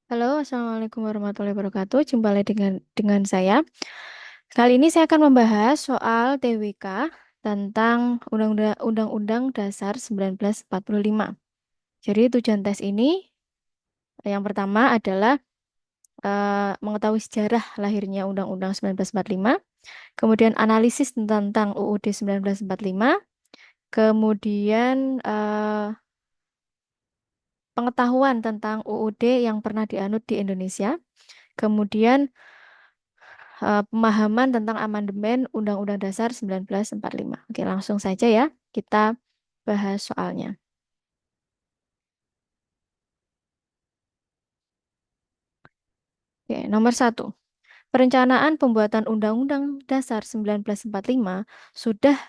Halo, Assalamualaikum warahmatullahi wabarakatuh. Jumpa lagi dengan saya. Kali ini saya akan membahas soal TWK tentang Undang-Undang Dasar 1945. Jadi tujuan tes ini yang pertama adalah mengetahui sejarah lahirnya Undang-Undang 1945, kemudian analisis tentang UUD 1945, kemudian pengetahuan tentang UUD yang pernah dianut di Indonesia, kemudian pemahaman tentang amandemen Undang-Undang Dasar 1945. Oke, langsung saja ya kita bahas soalnya. Oke, nomor satu. Perencanaan pembuatan Undang-Undang Dasar 1945 sudah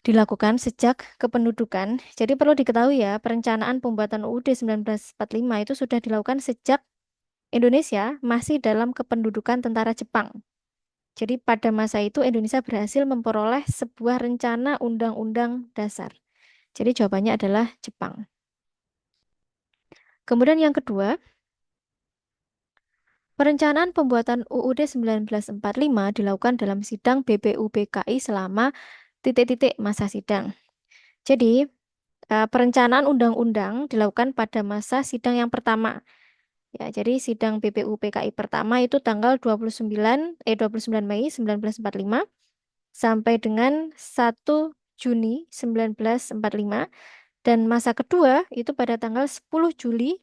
dilakukan sejak kependudukan. Jadi perlu diketahui ya, perencanaan pembuatan UUD 1945 itu sudah dilakukan sejak Indonesia masih dalam kependudukan tentara Jepang. Jadi pada masa itu Indonesia berhasil memperoleh sebuah rencana undang-undang dasar. Jadi jawabannya adalah Jepang. Kemudian yang kedua, perencanaan pembuatan UUD 1945 dilakukan dalam sidang BPUPKI selama titik-titik masa sidang. Jadi, perencanaan undang-undang dilakukan pada masa sidang yang pertama. Ya, jadi sidang BPUPKI pertama itu tanggal 29 Mei 1945 sampai dengan 1 Juni 1945 dan masa kedua itu pada tanggal 10 Juli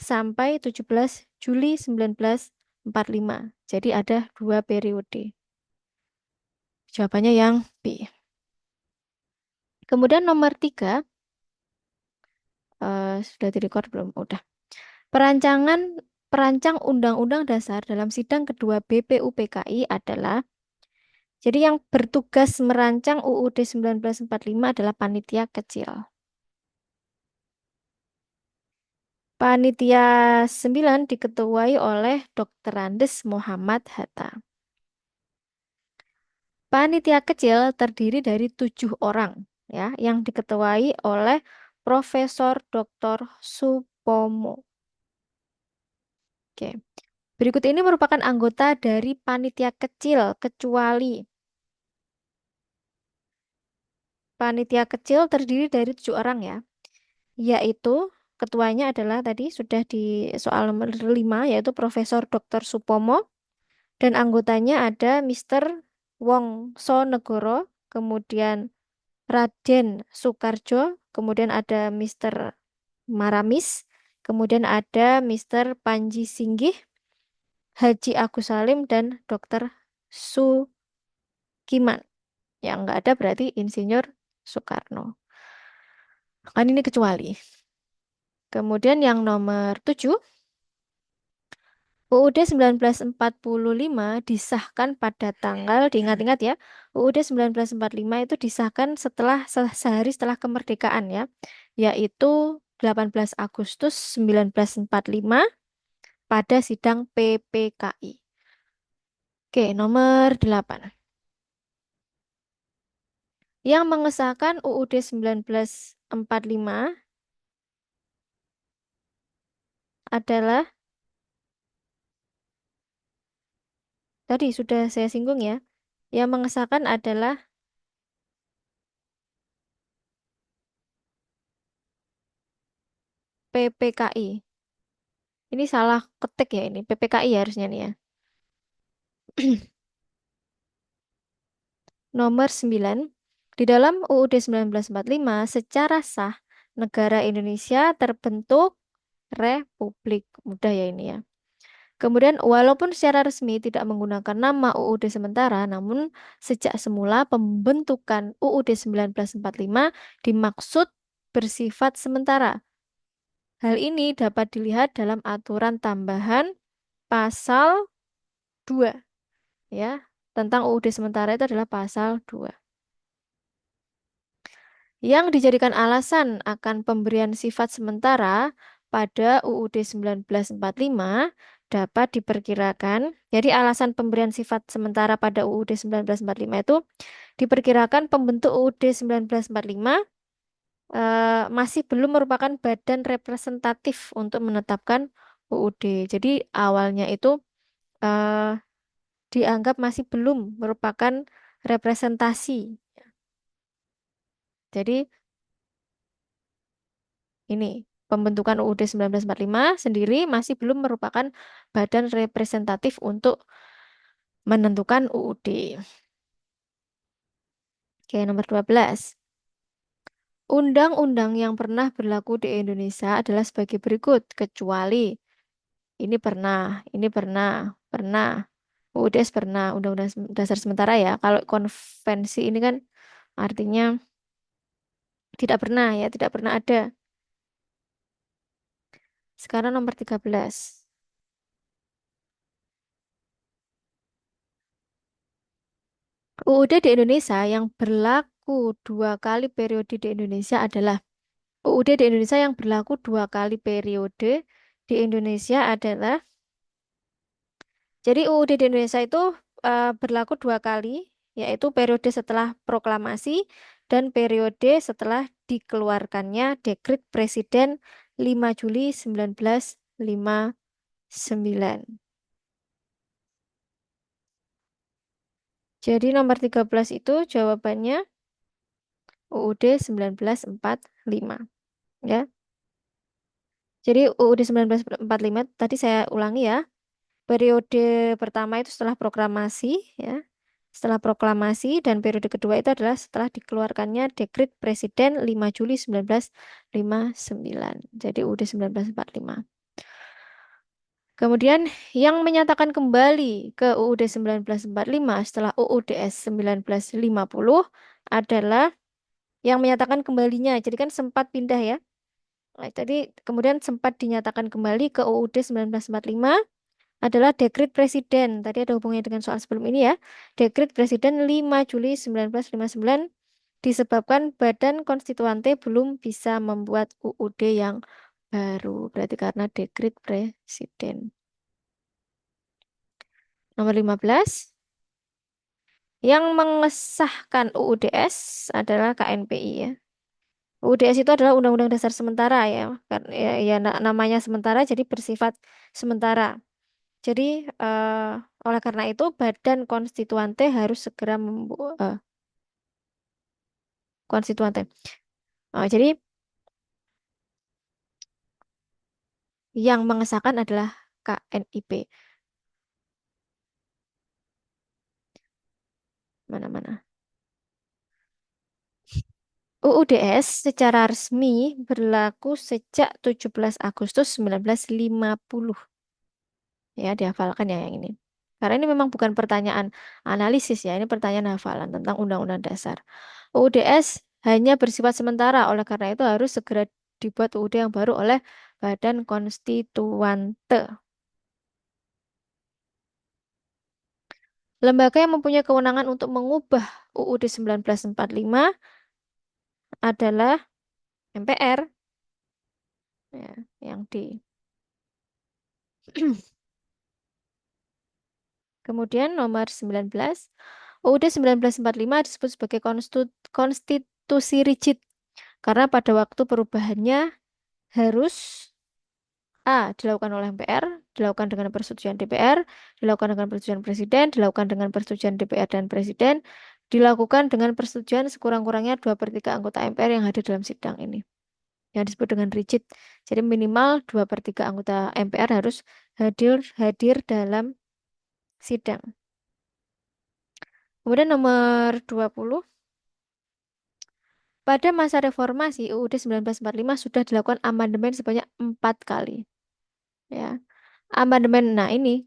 sampai 17 Juli 1945. Jadi ada dua periode. Jawabannya yang B. Kemudian nomor tiga, sudah direkord belum? Udah. Perancangan Perancang Undang-Undang Dasar dalam sidang kedua BPUPKI adalah, jadi yang bertugas merancang UUD 1945 adalah panitia kecil. Panitia 9 diketuai oleh Dr. Andes Muhammad Hatta. Panitia kecil terdiri dari 7 orang, ya, yang diketuai oleh Profesor Dr. Supomo. Oke. Berikut ini merupakan anggota dari panitia kecil, kecuali panitia kecil terdiri dari 7 orang ya, yaitu ketuanya adalah tadi sudah di soal nomor 5, yaitu Profesor Dr. Supomo, dan anggotanya ada Mr. Wong Sonegoro, kemudian Raden Soekarjo, kemudian ada Mr. Maramis, kemudian ada Mr. Panji Singgih, Haji Agus Salim, dan Dr. Sukiman. Yang nggak ada berarti Insinyur Soekarno. Kan ini kecuali. Kemudian yang nomor 7, UUD 1945 disahkan pada tanggal, diingat-ingat ya, UUD 1945 itu disahkan sehari setelah kemerdekaan ya, yaitu 18 Agustus 1945 pada sidang PPKI. Oke, nomor 8. Yang mengesahkan UUD 1945 adalah, tadi sudah saya singgung ya, yang mengesahkan adalah PPKI. Ini salah ketik ya ini, PPKI ya harusnya nih ya. Nomor 9. Di dalam UUD 1945 secara sah negara Indonesia terbentuk Republik. Mudah ya ini ya. Kemudian walaupun secara resmi tidak menggunakan nama UUD sementara, namun sejak semula pembentukan UUD 1945 dimaksud bersifat sementara. Hal ini dapat dilihat dalam aturan tambahan pasal 2 ya. Tentang UUD sementara itu adalah pasal 2. Yang dijadikan alasan akan pemberian sifat sementara pada UUD 1945 dapat diperkirakan. Jadi alasan pemberian sifat sementara pada UUD 1945 itu diperkirakan pembentuk UUD 1945 masih belum merupakan badan representatif untuk menetapkan UUD. Jadi awalnya itu eh, dianggap masih belum merupakan representasi. Jadi ini pembentukan UUD 1945 sendiri masih belum merupakan badan representatif untuk menentukan UUD. Oke, nomor 12. Undang-undang yang pernah berlaku di Indonesia adalah sebagai berikut, kecuali ini pernah. UUDS pernah, Undang-Undang Dasar Sementara ya. Kalau konvensi ini kan artinya tidak pernah ya, tidak pernah ada. Sekarang nomor 13. UUD di Indonesia yang berlaku dua kali periode di Indonesia adalah UUD di Indonesia yang berlaku dua kali periode di Indonesia adalah jadi UUD di Indonesia itu berlaku dua kali, yaitu periode setelah proklamasi dan periode setelah dikeluarkannya Dekret Presiden 5 Juli 1959. Jadi nomor 13 itu jawabannya UUD 1945. Ya. Jadi UUD 1945 tadi saya ulangi ya. Periode pertama itu setelah proklamasi ya. Setelah proklamasi dan periode kedua itu adalah setelah dikeluarkannya Dekret Presiden 5 Juli 1959. Jadi UUD 1945. Kemudian yang menyatakan kembali ke UUD 1945 setelah UUDS 1950 adalah yang menyatakan kembalinya. Jadi kan sempat pindah ya. Nah, tadi kemudian sempat dinyatakan kembali ke UUD 1945 adalah Dekret Presiden. Tadi ada hubungannya dengan soal sebelum ini ya. Dekret Presiden 5 Juli 1959 disebabkan Badan Konstituante belum bisa membuat UUD yang baru. Berarti karena Dekret Presiden. Nomor 15. Yang mengesahkan UUDS adalah KNPI ya. UUDS itu adalah Undang-Undang Dasar Sementara ya. Namanya sementara jadi bersifat sementara. Jadi oleh karena itu Badan Konstituante harus segera membuat konstituante. Jadi yang mengesahkan adalah KNIP. Mana-mana. UUDS secara resmi berlaku sejak 17 Agustus 1950. Ya, dihafalkan ya yang ini. Karena ini memang bukan pertanyaan analisis ya, ini pertanyaan hafalan tentang Undang-Undang Dasar. UUDS hanya bersifat sementara, oleh karena itu harus segera dibuat UUD yang baru oleh Badan Konstituante. Lembaga yang mempunyai kewenangan untuk mengubah UUD 1945 adalah MPR. Ya, yang D. Kemudian nomor 19, UUD 1945 disebut sebagai konstitusi rigid karena pada waktu perubahannya harus dilakukan oleh MPR, dilakukan dengan persetujuan DPR, dilakukan dengan persetujuan Presiden, dilakukan dengan persetujuan DPR dan Presiden, dilakukan dengan persetujuan sekurang-kurangnya 2/3 anggota MPR yang hadir dalam sidang ini. Yang disebut dengan rigid. Jadi minimal 2/3 anggota MPR harus hadir hadir dalam sidang. Kemudian nomor 20. Pada masa reformasi UUD 1945 sudah dilakukan amandemen sebanyak 4 kali. Ya. Amandemen, nah ini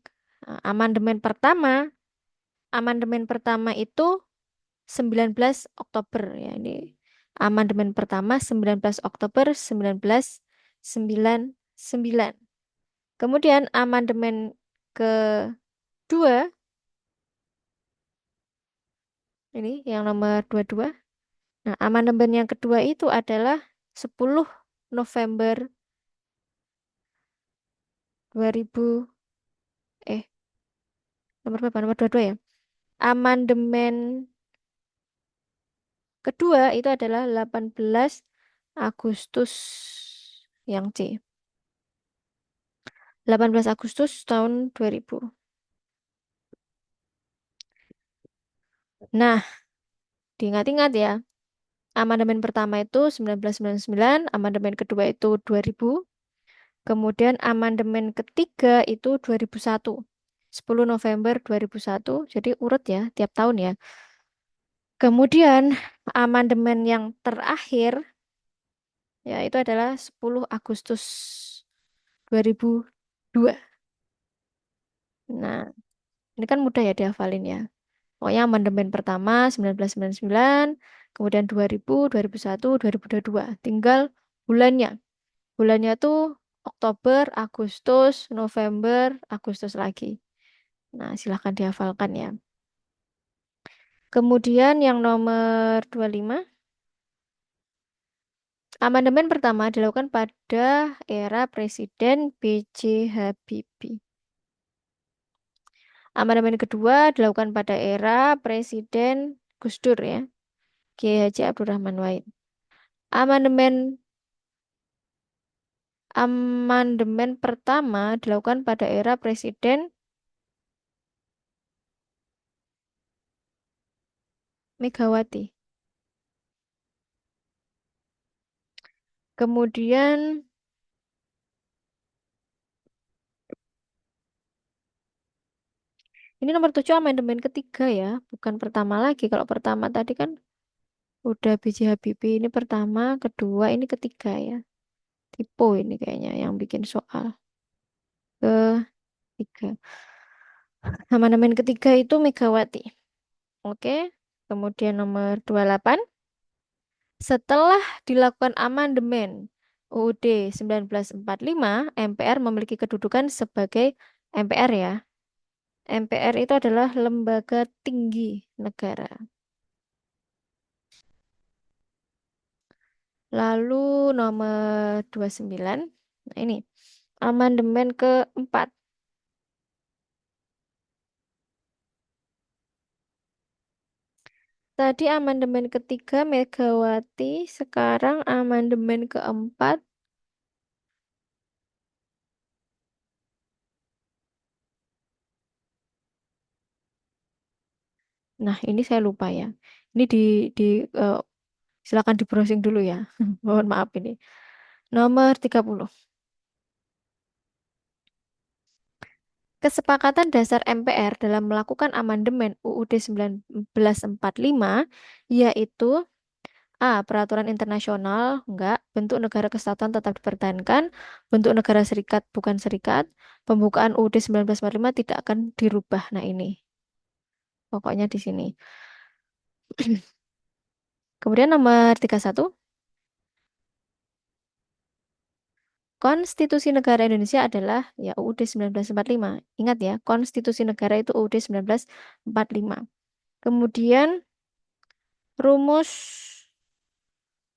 amandemen pertama itu 19 Oktober ya ini. Amandemen pertama 19 Oktober 1999. Kemudian amandemen kedua ini yang nomor 22. Nah, amandemen yang kedua itu adalah 10 November 2000 eh nomor berapa? Nomor 22 ya. Amandemen kedua itu adalah 18 Agustus yang C. 18 Agustus tahun 2000. Nah, diingat-ingat ya. Amandemen pertama itu 1999, amandemen kedua itu 2000, kemudian amandemen ketiga itu 2001. 10 November 2001. Jadi urut ya tiap tahun ya. Kemudian amandemen yang terakhir ya itu adalah 10 Agustus 2002. Nah, ini kan mudah ya dihafalin ya. Pokoknya amandemen pertama 1999, kemudian 2000, 2001, 2022. Tinggal bulannya. Bulannya tuh Oktober, Agustus, November, Agustus lagi. Nah, silahkan dihafalkan ya. Kemudian yang nomor 25, amandemen pertama dilakukan pada era Presiden B.J. Habibie. Amandemen kedua dilakukan pada era Presiden Gus Dur ya, Kiai Haji Abdurrahman Wahid. Amandemen Amandemen pertama dilakukan pada era Presiden Megawati. Kemudian ini nomor 7 amandemen ketiga ya, bukan pertama lagi. Kalau pertama tadi kan udah B.J. Habibie, ini pertama, kedua, ini ketiga ya. Tipe ini kayaknya yang bikin soal. Ketiga. Amandemen ketiga itu Megawati. Oke. Kemudian nomor 28. Setelah dilakukan amandemen UUD 1945, MPR memiliki kedudukan sebagai MPR ya. MPR itu adalah lembaga tinggi negara. Lalu nomor 29. Nah ini, amandemen keempat. Tadi amandemen ketiga Megawati, sekarang amandemen keempat. Nah, ini saya lupa ya. Ini di eh, silakan di browsing dulu ya. Mohon maaf ini. Nomor 30. Kesepakatan dasar MPR dalam melakukan amandemen UUD 1945 yaitu A. Peraturan internasional, enggak. Bentuk negara kesatuan tetap dipertahankan. Bentuk negara serikat, bukan serikat. Pembukaan UUD 1945 tidak akan dirubah. Nah ini, pokoknya di sini. Kemudian nomor 31. Konstitusi Negara Indonesia adalah ya UUD 1945. Ingat ya, Konstitusi Negara itu UUD 1945. Kemudian rumus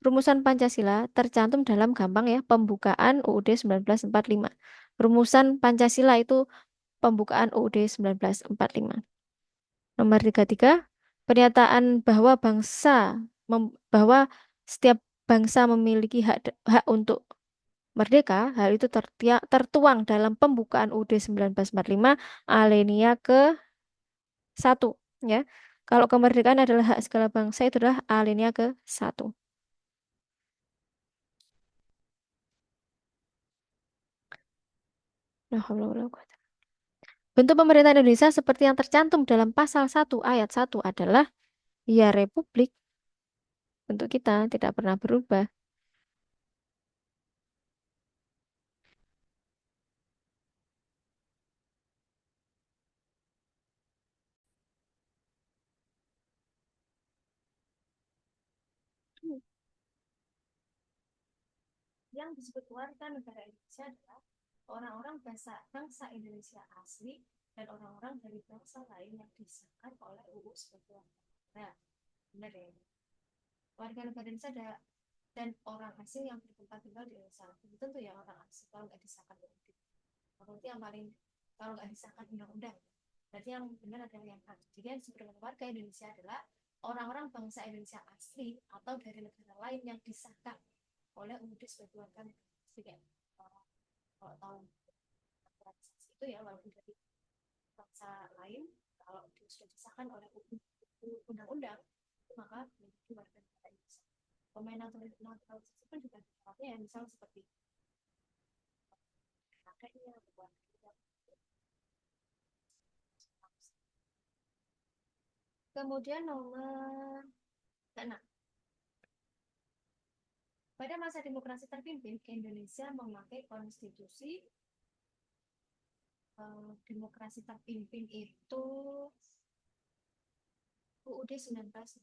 rumusan Pancasila tercantum dalam gampang ya pembukaan UUD 1945. Rumusan Pancasila itu pembukaan UUD 1945. Nomor 33, pernyataan bahwa bahwa setiap bangsa memiliki hak untuk merdeka, hal itu tertuang dalam pembukaan UUD 1945 alinea ke 1 ya. Kalau kemerdekaan adalah hak segala bangsa itu adalah alinea ke 1. La haula wala quwata. Bentuk pemerintahan Indonesia seperti yang tercantum dalam pasal 1 ayat 1 adalah ya republik. Bentuk kita tidak pernah berubah. Yang disebut warga negara Indonesia adalah orang-orang bangsa Indonesia asli dan orang-orang dari bangsa lain yang disahkan oleh UU sebagai warga negara. Benar ya? Warga negara Indonesia ada dan orang asing yang bertempat tinggal di Indonesia. Itu tentu ya orang asing kalau nggak disahkan UUD. Berarti yang paling kalau nggak disahkan undang-undang. Berarti yang benar adalah yang A. Jadi yang disebut dengan warga Indonesia adalah orang-orang bangsa Indonesia asli atau dari negara lain yang disahkan oleh UUD sebagai warga negara. Kalau tahu itu ya, walaupun dari bangsa lain, kalau dia sudah disahkan oleh undang-undang, maka menjadi warga negara Indonesia. Pemain naturalisasi pun juga syaratnya ya, misal seperti kakeknya, keluarganya. Kemudian nomor 6. Pada masa demokrasi terpimpin, Indonesia memakai konstitusi demokrasi terpimpin itu UUD 1945.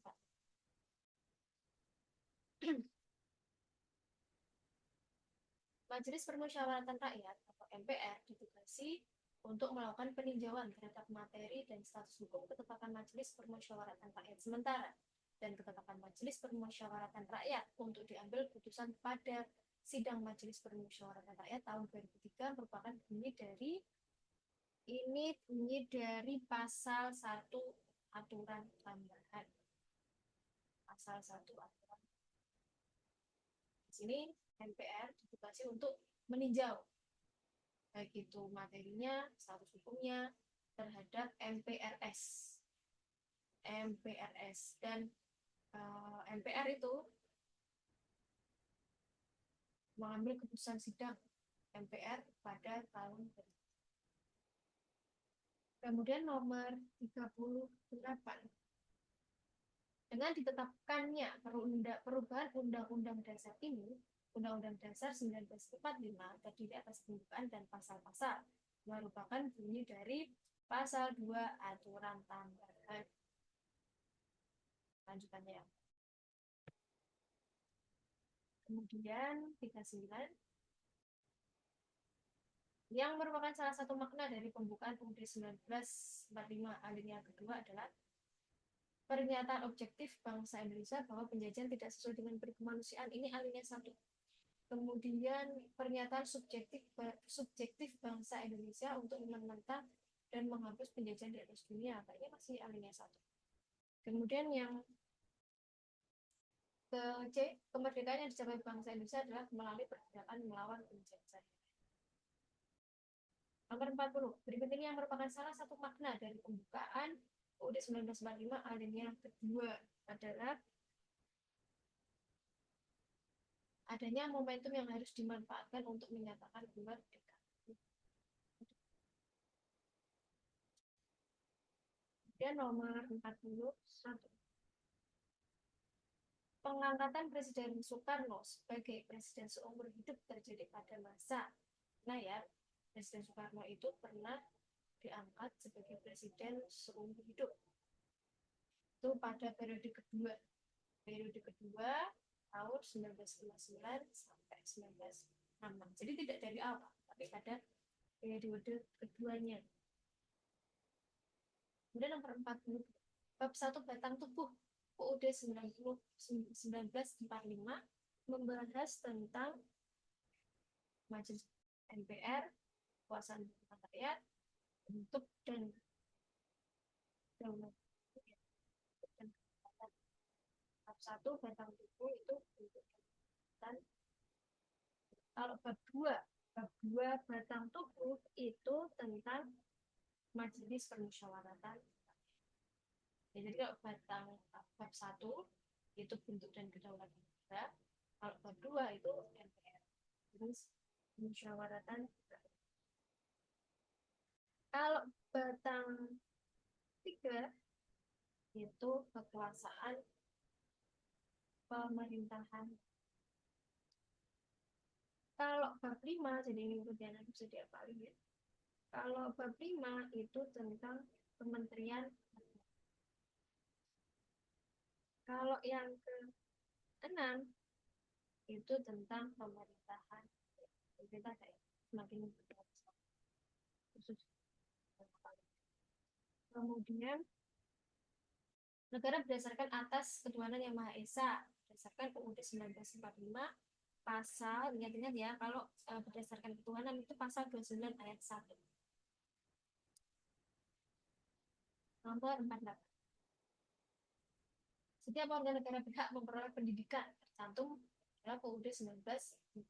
Majelis Permusyawaratan Rakyat atau MPR ditugasi untuk melakukan peninjauan terhadap materi dan status hukum ketetapan Majelis Permusyawaratan Rakyat sementara dan ketetapan Majelis Permusyawaratan Rakyat untuk diambil putusan pada sidang Majelis Permusyawaratan Rakyat tahun 2003 merupakan bunyi dari pasal 1 aturan tambahan. Pasal 1 aturan. Di sini MPR ditugasi untuk meninjau baik itu materinya, status hukumnya terhadap MPRS. Dan MPR itu mengambil keputusan sidang MPR pada tahun berikutnya. Kemudian nomor 38. Dengan ditetapkannya perubahan Undang-Undang Dasar ini, Undang-Undang Dasar 1945 terdiri atas pembukaan dan pasal-pasal, merupakan bunyi dari pasal 2 aturan tambahan. Lanjutannya. Kemudian 39. Yang merupakan salah satu makna dari pembukaan UUD 1945 alinea kedua adalah pernyataan objektif bangsa Indonesia bahwa penjajahan tidak sesuai dengan peri kemanusiaan, ini alinea 1. Kemudian pernyataan subjektif bangsa Indonesia untuk menentang dan menghapus penjajahan di atas dunia, kayaknya masih alinea 1. Kemudian yang ke C, kemerdekaan yang dicapai bangsa Indonesia adalah melalui pergerakan melawan penjajah. Nomor 40. Berikut ini yang merupakan salah satu makna dari pembukaan UUD 1945 alinea kedua adalah adanya momentum yang harus dimanfaatkan untuk menyatakan kemerdekaan. Dan nomor 41. Pengangkatan Presiden Soekarno sebagai presiden seumur hidup terjadi pada masa, Presiden Soekarno itu pernah diangkat sebagai presiden seumur hidup. Itu pada periode kedua. Periode kedua tahun 1959 sampai 1966. Jadi tidak dari awal, tapi pada periode keduanya. Kemudian nomor 40. Bab 1 batang tubuh UUD 1945 membahas tentang Majelis MPR, kekuasaan rakyat, bentuk dan bab 1 batang tubuh itu bentuk dan kalau bab 2 batang tubuh itu tentang Majelis Permusyawaratan. Jadi kalau bab 1 itu bentuk dan kedaulatan negara, kalau bab 2 itu MPR, Majelis Permusyawaratan. Kalau batang 3 itu kekuasaan pemerintahan. Kalau bab 5, jadi ini urutan bisa diapalin ya. Kalau bab 5 itu tentang kementerian. Kalau yang ke-6 itu tentang pemerintahan. Pemerintah kayak semakin khusus. Kemudian negara berdasarkan atas ketuhanan yang Maha Esa berdasarkan UUD 1945 pasal, ingat-ingat ya, kalau berdasarkan ketuhanan itu pasal 29 ayat 1. Nomor 48. Setiap warga negara berhak memperoleh pendidikan tercantum dalam UUD 1945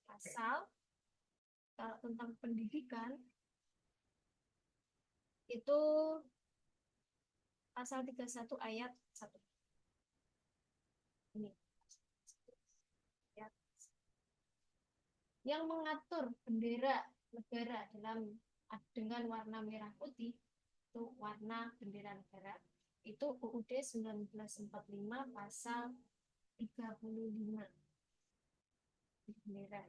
pasal kalau tentang pendidikan itu pasal 31 ayat 1. Ini ya, yang mengatur bendera negara dengan warna merah putih, itu warna bendera negara, itu UUD 1945 pasal 35 bendera.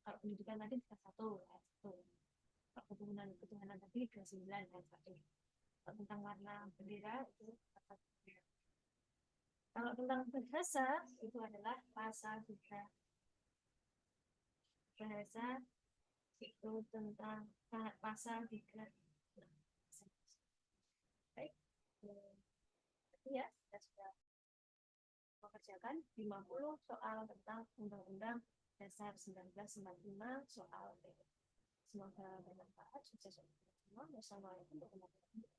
Kalau pendidikan tadi 31 ayat 1. Kalau ketuhanan tadi 29 ayat 1. Kalau tentang warna bendera itu pasal 3. Kalau tentang bahasa itu adalah pasal 3. Bahasa itu tentang pasal 3. Baik. Ya, kita sudah mengerjakan 50 soal tentang Undang-Undang Dasar 1945 soal Semoga bermanfaat. Sukses untuk semua. Wassalamualaikum warahmatullahi wabarakatuh.